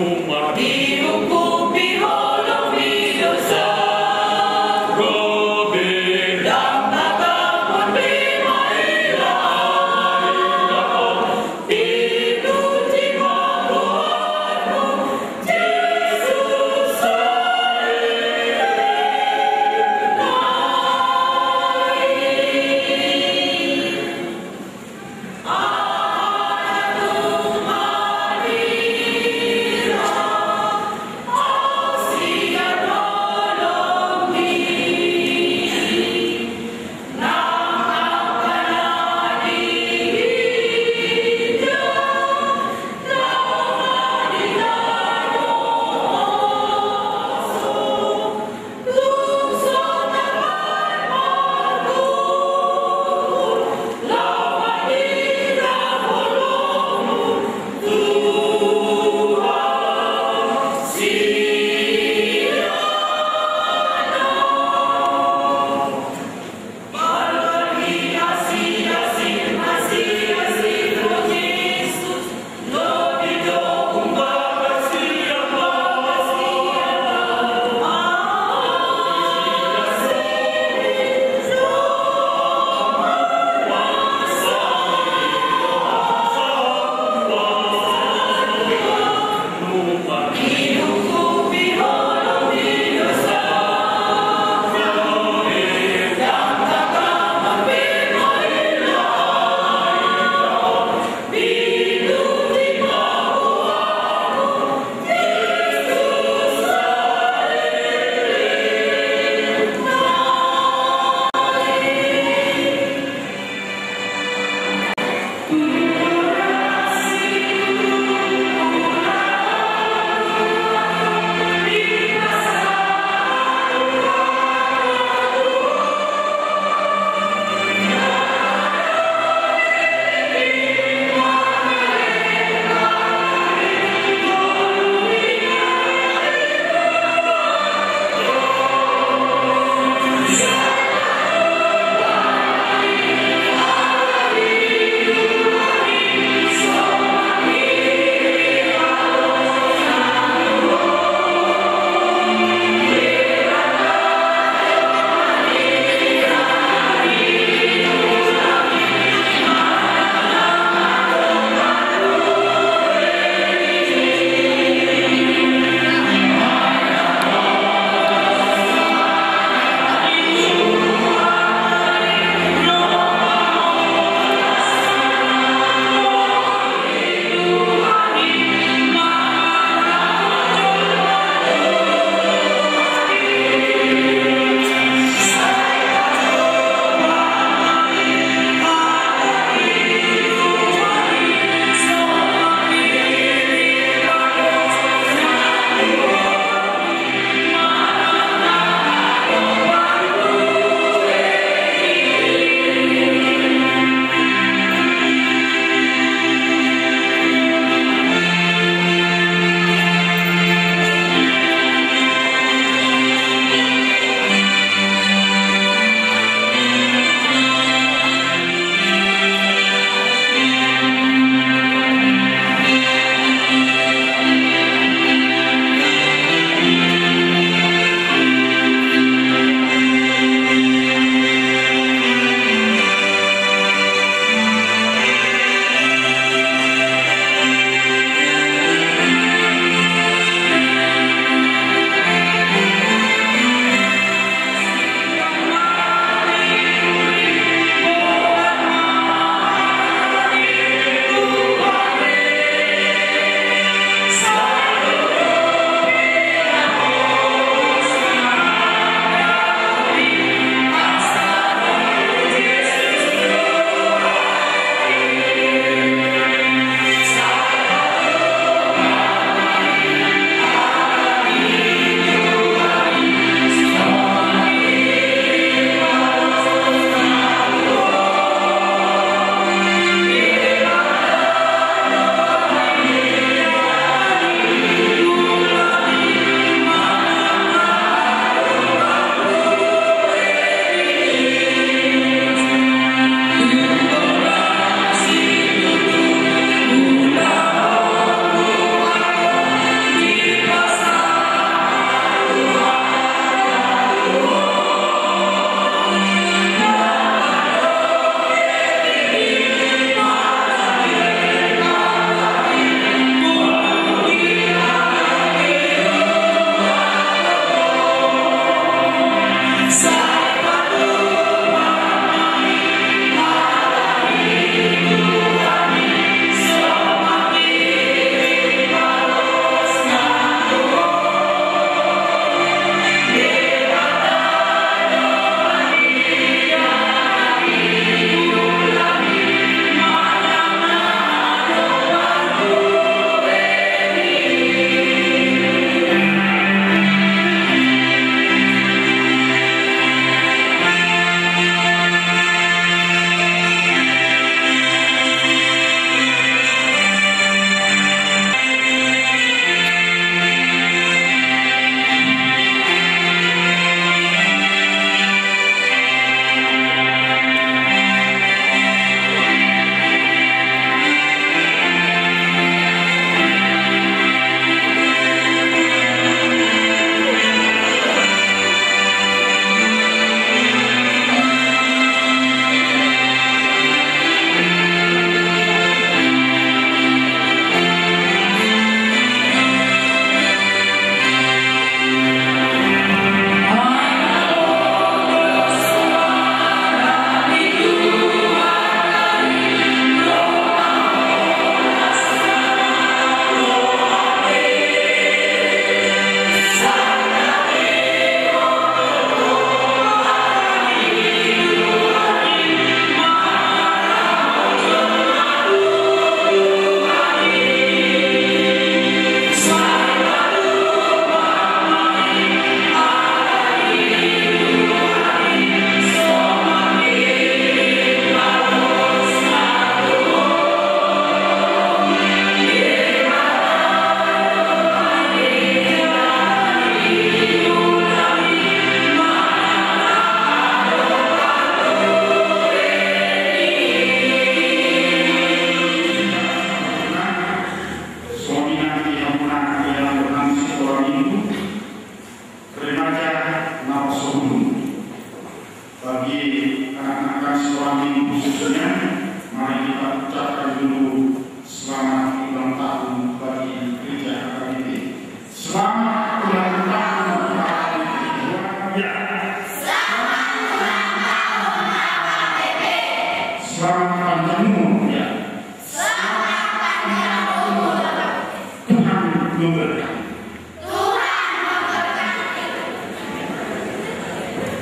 umat dihukum diholomi dosa. Robin Dan matamu dimailah itu jiwa Tuhanmu Yesus Maria,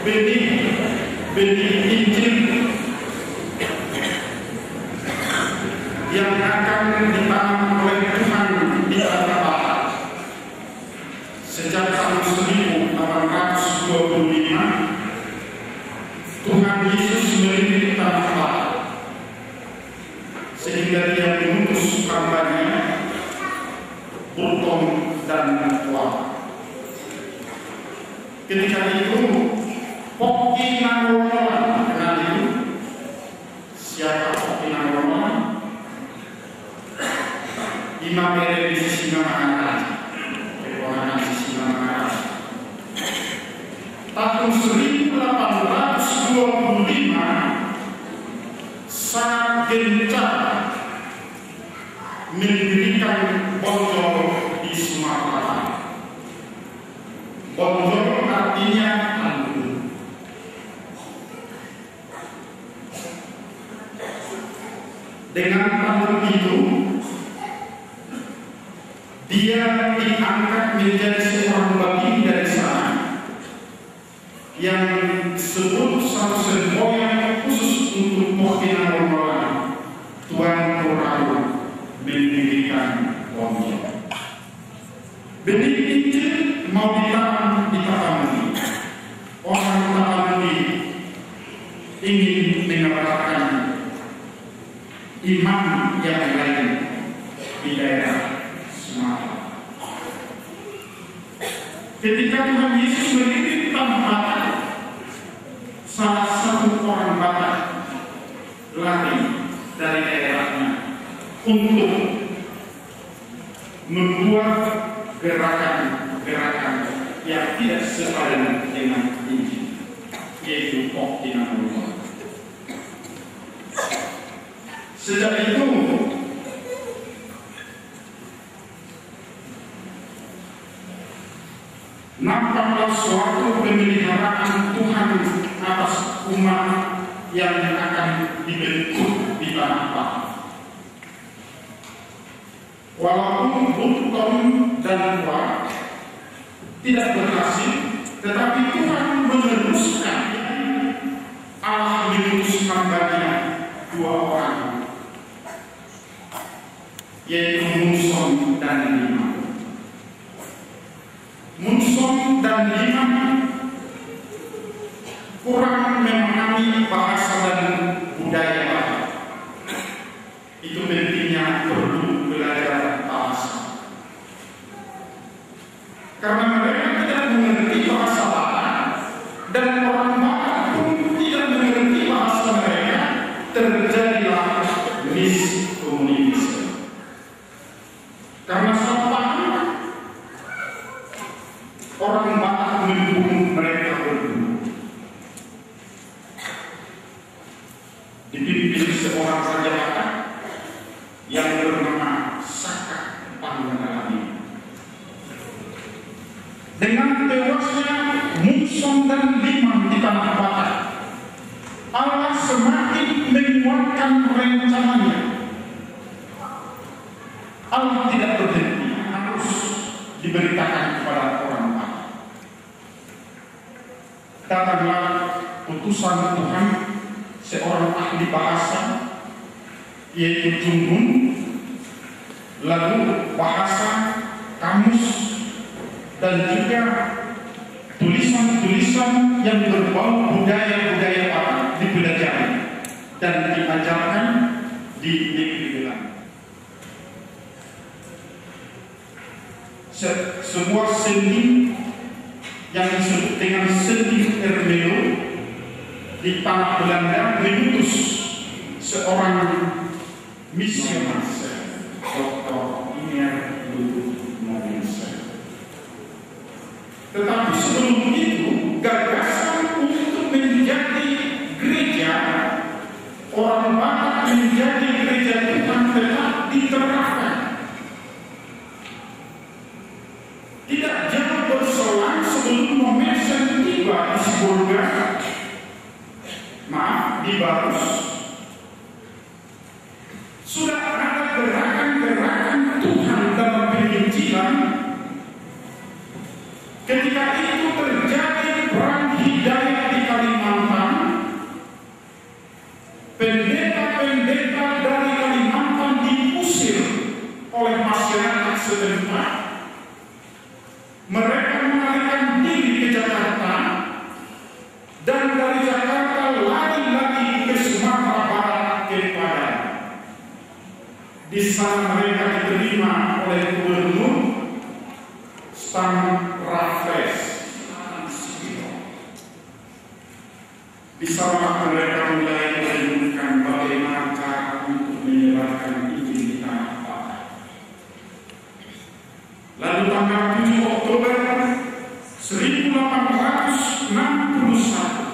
benih Injil yang akan ditanam oleh Tuhan di tanah Batak. Sejak tahun 1825, Tuhan Yesus melirik tanah Batak sehingga Dia mengutus hamba-Nya Burton dan Tuan. Ketika itu Poki Nangololan, kenal itu? Siapa Poki Nangololan? Imam Ere di Singamangaraja, keponakan Singamangaraja. Tahun 1825 sangat gencar mendirikan Bonjol di Sumatera. Bonjol artinya tanggul. Dengan tanggul itu dia diangkat menjadi seorang babi dari sana yang disebut satu semboyan khusus untuk Pokinan Rombongan Tuan Puraru mendirikan Bonjol. Benih Injil mau ditanam di Tapanuli. Orang Tapanuli ingin mendapatkan imam yang lain di daerah Sumatera. Ketika Tuhan Yesus melirik tanah Batak, salah satu orang Batak lari dari daerahnya untuk membuat gerakan yang tidak sepadan dengan Injil, yaitu Pokinan Rombongan. Sejak itu nampaklah suatu pemeliharaan Tuhan atas umat yang akan dibentuk di tanah Batak. Walaupun Burton dan Tuan tidak berhasil, tetapi Tuhan meneruskan Allah mengutus hamba-Nya dua orang, yaitu Munson dan Limam. Munson dan Limam kurang memahami bahasa dan budaya Batak. Itu pentingnya perlu belajar bahasa. Karena mereka tidak mengerti bahasa Batak dan orang Batak pun tidak mengerti bahasa mereka, terjadilah miskomunikasi. Karena salah paham, orang Batak membunuh mereka berdua. Dipimpin seorang raja Batak yang bernama Saka Panggalami. Dengan tewasnya Munson dan Limam di tanah Batak, Allah semakin menguatkan rencananya. Allah tidak berhenti, harus diberitakan kepada orang Batak. Datanglah putusan Tuhan, seorang ahli bahasa yaitu Jungun, lalu bahasa, kamus, dan juga tulisan-tulisan yang berbau budaya-budaya Batak dipelajari dan diajarkan di negeri Belanda. Sebuah seni yang disebut dengan seni Ermelo di tanah Belanda mengutus seorang misioner, Dr. Inger Ludwig. Tetapi sebelum itu, gagasan untuk menjadi gereja orang Batak menjadi gereja Tuhan telah diterapkan. Tidak jauh berselang sebelum Mommsen tiba di Sibolga, di Barus, sudah ada gerakan-gerakan Tuhan dalam penginjilan. Ketika itu terjadi perang hidayah di Jakarta lari lagi ke Sumatera Barat ke Padang. Di sana mereka diterima oleh Gubernur Stan Raffles. Di sana mereka mulai merenungkan bagaimana cara untuk menyebarkan Injil di tanah Barat. Lalu tanggal 7 Oktober 1861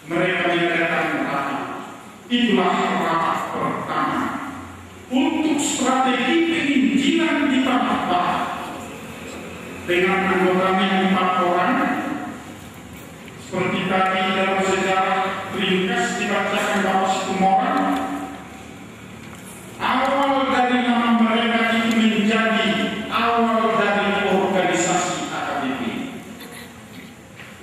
mereka diadakan rapat. Itulah rapat pertama untuk strategi penginjilan di tanah Barat dengan anggotanya 4 orang. Seperti tadi dalam sejarah ringkas dibacakan Bapak Situmorang, awal dari nama mereka itu menjadi awal dari organisasi AKBP,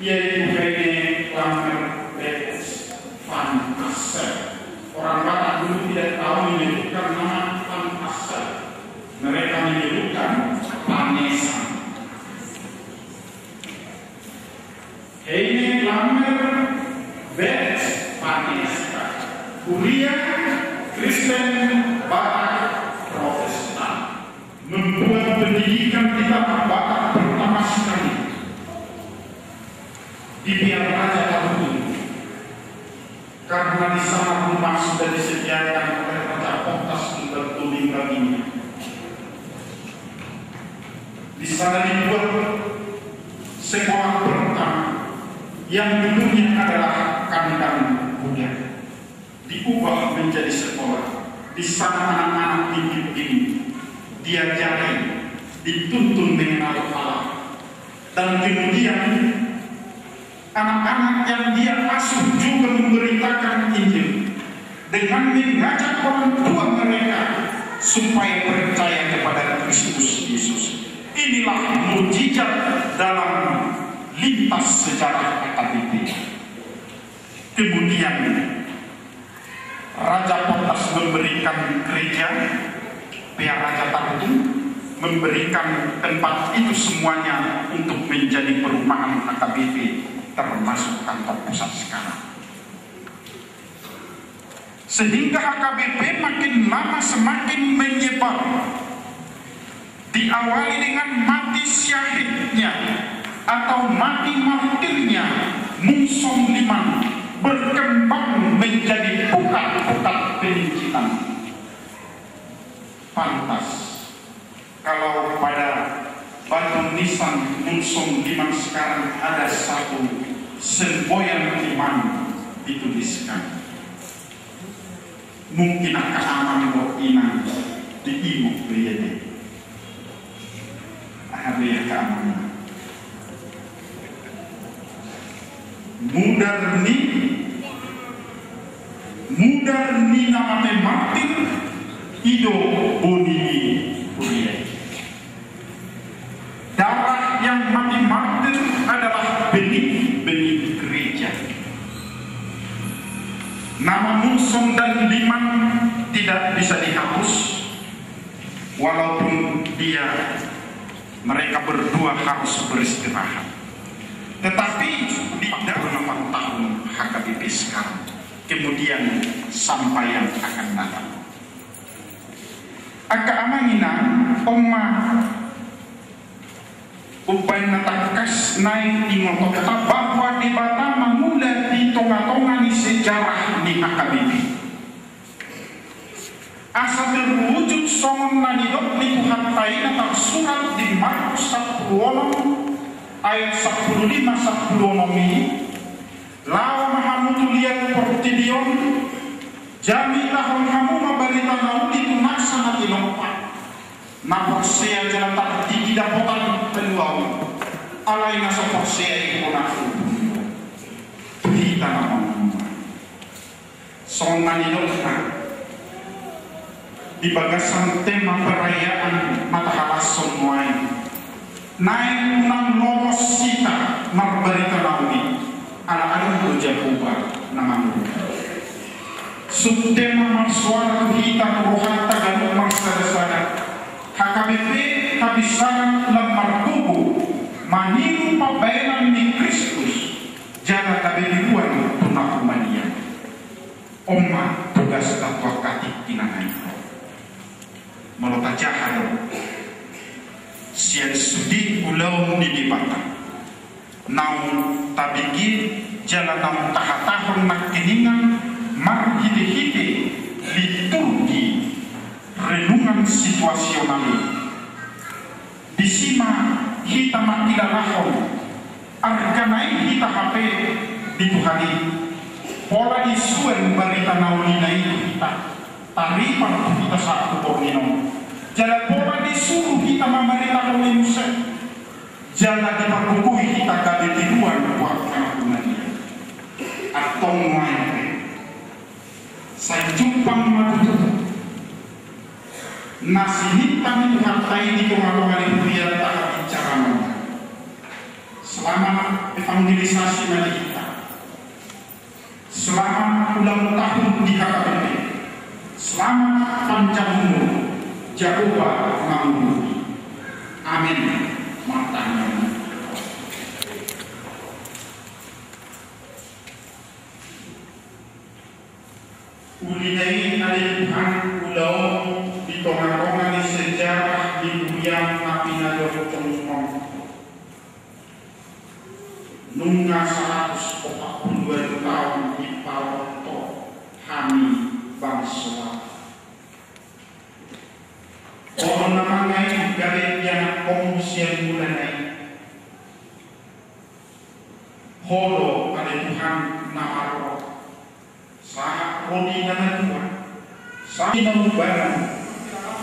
yaitu Heine Lammer Betes Van Assel. Orang Batak dulu tidak tahu menyebutkan nama Van Assel, mereka menyebutkan Vanessa. Heine Lammer Betes Vanessa, Kuria Kristen Batak Protestan, membuat pendidikan di tanah Batak pertama sekali di Biar Raja Tarutung, karena di sana rumah sudah disediakan oleh Raja Pontas untuk tuling baginya. Di sana dibuat sekolah pertama yang dulunya adalah kandang kuda, diubah menjadi sekolah. Di sana anak-anak ini diajari, dituntun mengenal Allah, dan kemudian anak-anak yang dia asuh juga memberitakan Injil dengan mengajak orang tua mereka supaya percaya kepada Kristus Yesus. Inilah mukjizat dalam lintas sejarah AKBP. Kemudian Raja Pontas memberikan gereja, pihak Raja Tarutung memberikan tempat itu semuanya untuk menjadi perumahan AKBP, termasuk kantor pusat sekarang. Sehingga AKBP makin lama semakin menyebar. Diawali dengan mati syahidnya atau mati martirnya Mung Som Liman, berkembang menjadi pusat-pusat penginjilan. Pantas kalau pada batu nisan Mung Som Liman sekarang ada satu semboyan iman dituliskan. Mungkin akan aman buat iman di imuk beriade. Ahliya keamanan. Mudarni nama martir Ido Bonini Buriai. Darah yang mati martir adalah benih gereja. Nama Mung Som dan Liman tidak bisa dihapus, walaupun mereka berdua harus beristirahat. Tetapi di dalam 4 tahun HKBP sekarang, kemudian sampai yang akan datang. Agak amanginan Oma upay natakas naik di ngotot bahwa di Batam mula di tonga-tonga ni sejarah di HKBP. Asa terwujud songon nanidok ni Tuhan taina tersurat di Markus 10 ayat 15-16 ini. Lawa mahamutu lihat portidion jami tahun kamu mabalita naudi itu nasa nanti lompat na porsea jalan tak tinggi dapotan peluang alai nasa porsea ibu nafu kita namanya songon nanidok di bagasan tema perayaan Matahalas Sonwai naik unang lomos sita marbarita naudi ala-ala berjakuba nama muda subtema marsuara kita rohan tagalog marsada HKBP kabisaran lamar tubuh maniru pabayanan ni Kristus jadi jala kabebiruan tunakumania oma tugas tatwa katik kinanay malota jahan siyan sudi ulaw ni dibata naung tabigi jala nam tahatahon nakiningan marhide-hide liturgi renungan situasional disima kita makilalahon arkanai kita HP di Tuhani pola isuen barita naulina itu kita taripan kita saat kubonino jala pola disuruh kita memerintah komunisme jala diperkukui kita kabetiduan buat kanakunannya atau main saya jumpang madu nasi hitam itu hartai di kemaluan itu biar tak bicara selama evangelisasi kita, selama ulang tahun di KKP, selama panjang umur, Jehovah mengampuni. Amin. Matanya. Ulinai ada Tuhan ulau di tengah-tengah sejarah di dunia nabi Nabi nunga 142 tahun di Pawoto Kami bangsa orang namangai galetnya komisian mulai holo pada Tuhan namaro saat rodi nama Tuhan saat namubaran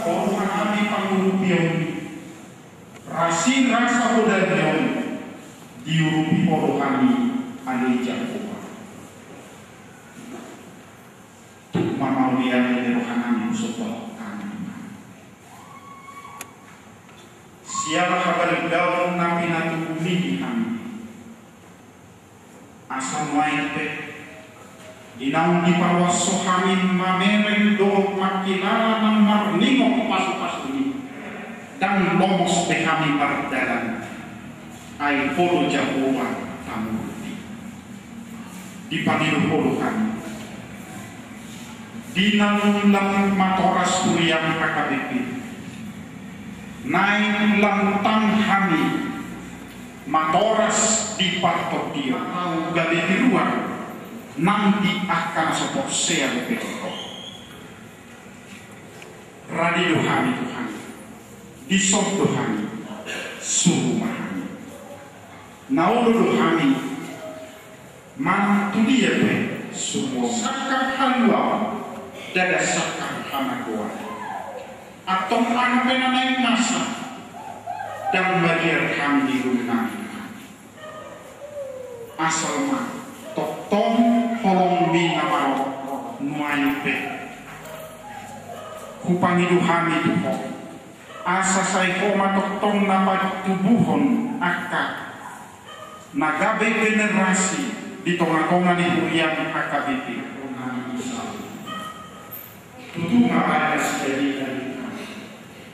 orang kami panggurupion rasi rasa bodarion diurupi polo kami alih Jehovah mamaulian dari rohanami usopol kami siapa kabar daun nabi natu bumi kami asal waipe dinang di pawaso kami mamereng do makilala ng marningok pasu-pasu ini dan lomos de kami berdalan ay polo Jehovah tamu dipanggil polo kami dinang lang matoras kuriyang kakabipin naik lantang kami matoras di patok dia tau gabi di luar nanti akan seporsea lebih radio kami Tuhan disoto kami suruh kami naulu kami mantulia pe semua sakak halwa dada sakak hamagoa atau anak naik masa dan barier kami di rumah asal mah tong holong bina mau nuai pe kupangidu kami tuh asa saya koma tong napa tubuhon akak nagabe generasi di tengah-tengah di Hurian AKBP tutu ada sejadi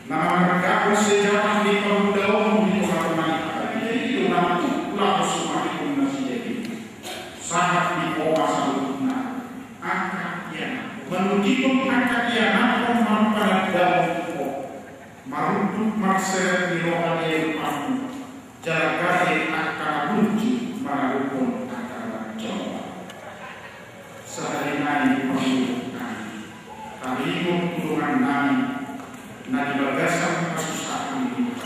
nama nagabe sejarah di Pemudau di tengah-tengah AKBP itu nama tulah semua di sejadi sahat di bawah salutna akaknya menunjukkan akaknya apa manfaat dalam maruduk marsel di rohani kamu jaga akan lucu marupun akan coba sehari-hari perlukan kalimun turungan nami nadi bagasan kesusahan hidup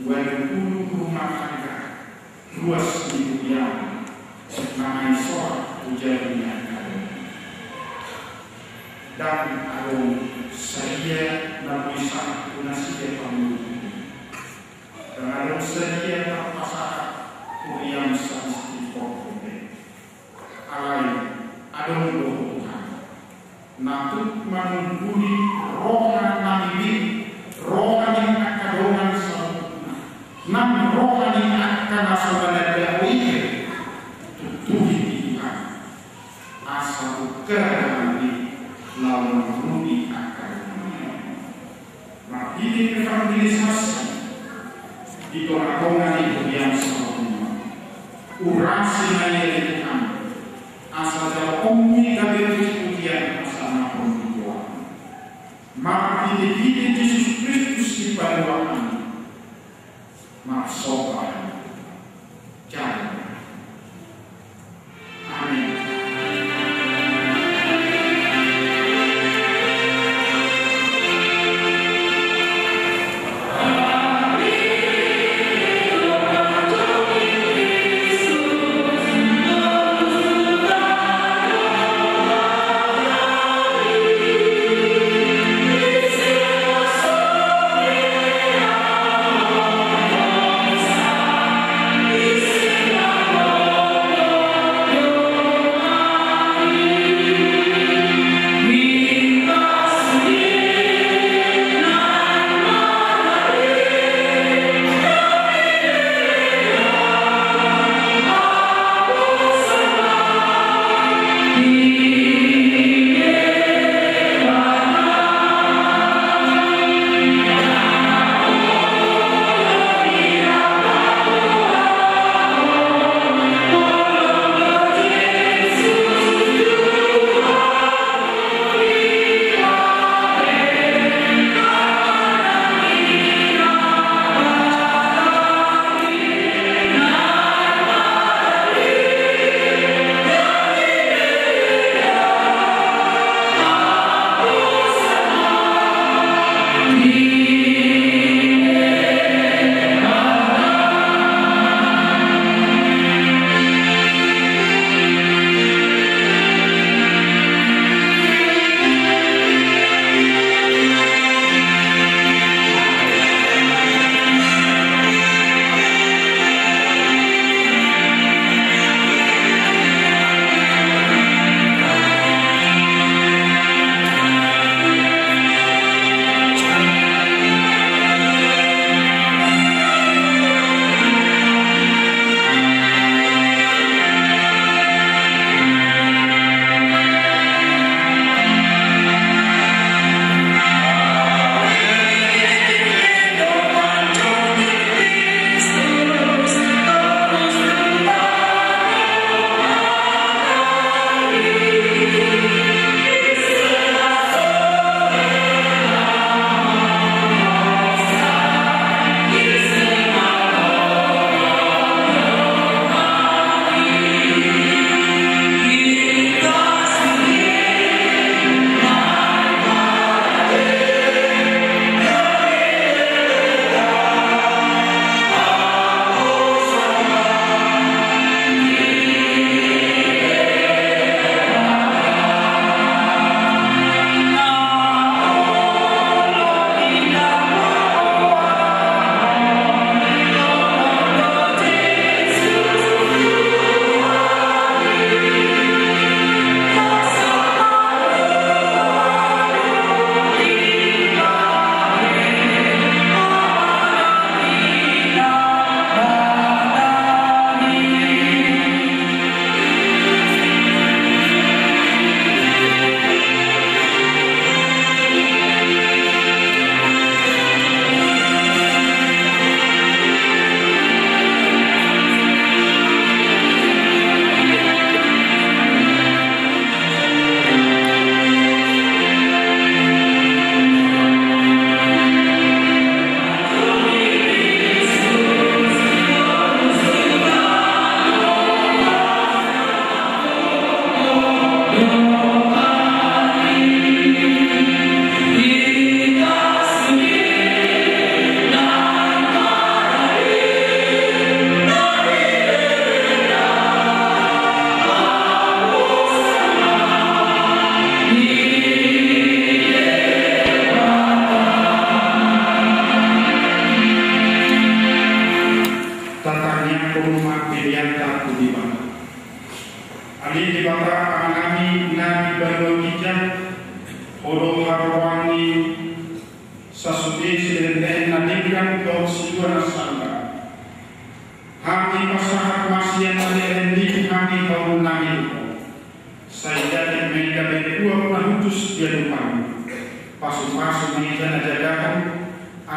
walaupun rumah tangga luas di dunia namai soal ujarnya dan agung saya nabi sangat kunasi kamu dan sedia terpasang kurian sangat difokus alai adon Tuhan natut mengguni rohan nabi rohan yang akadongan sempurna nam rohan yang akan asal dari tuhi Tuhan asal kerana lawan mengguni akan nah ini evangelisasi di tengah-tengah itu yang sempurna urasi na yelekam asal jauh omni kabel kemudian asal perempuan maka ide Yesus Kristus di paduan maaf sopan jangan amin.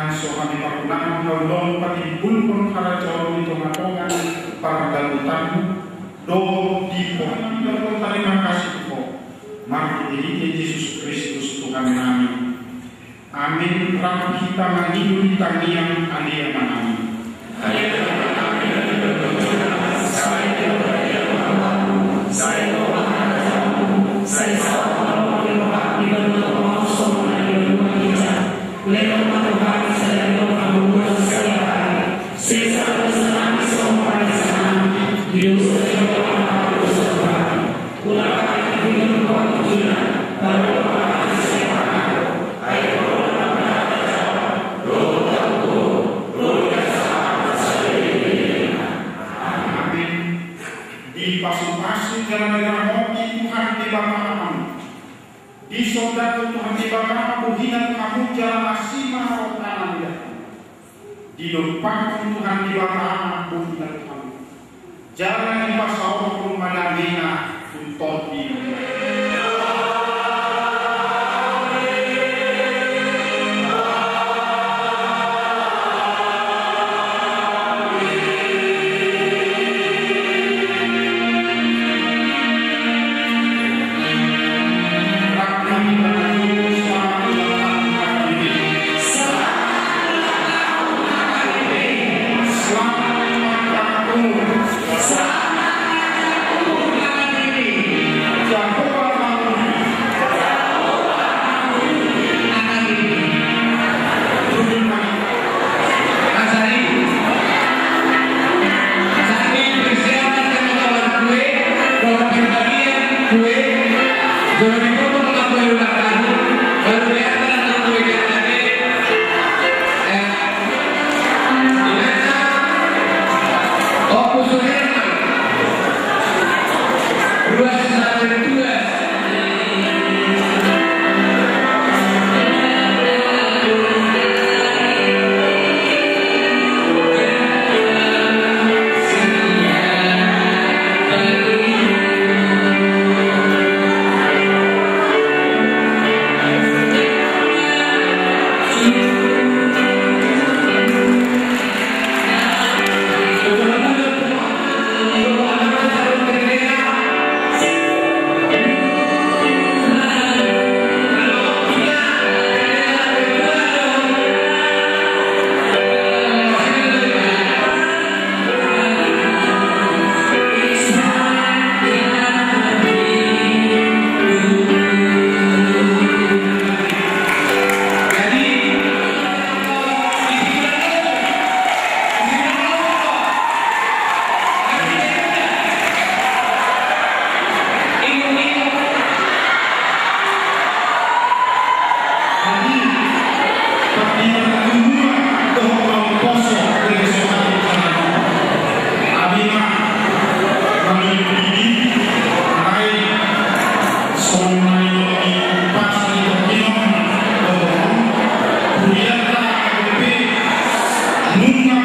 Anso kami pakunaan haulon patimbul pun harajau itu matongan para dalutan do di pohon terima kasih po. Mari ini Yesus Kristus Tuhan kami. Amin. Rabb kita menghidupkan tanggian alia amin. Di saudara Tuhan di bawah buhinan kamu jalan asima rokanan ya. Di depan Tuhan di bawah buhinan kamu jalan di pasau pemadamina untuk di Nunca